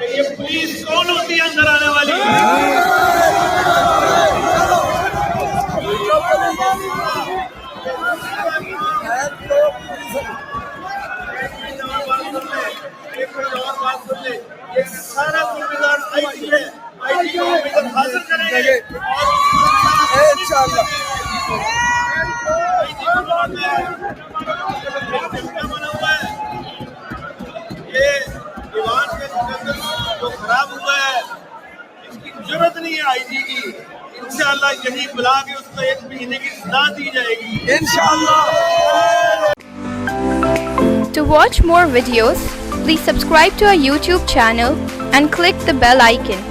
कि ये पुलिस कौन होती है अंदर आने वाली। ये सारा जिम्मेदार आईटी है, आईटी को हम हासिल करेंगे इंशाअल्लाह। बना हुआ है ये दीवार के जो खराब हुआ है, इसकी जरूरत नहीं है आईटी की। इंशाअल्लाह यही बुला के उसको 1 महीने की सजा दी जाएगी इंशाअल्लाह। To watch more videos, please subscribe to our YouTube channel and click the bell icon.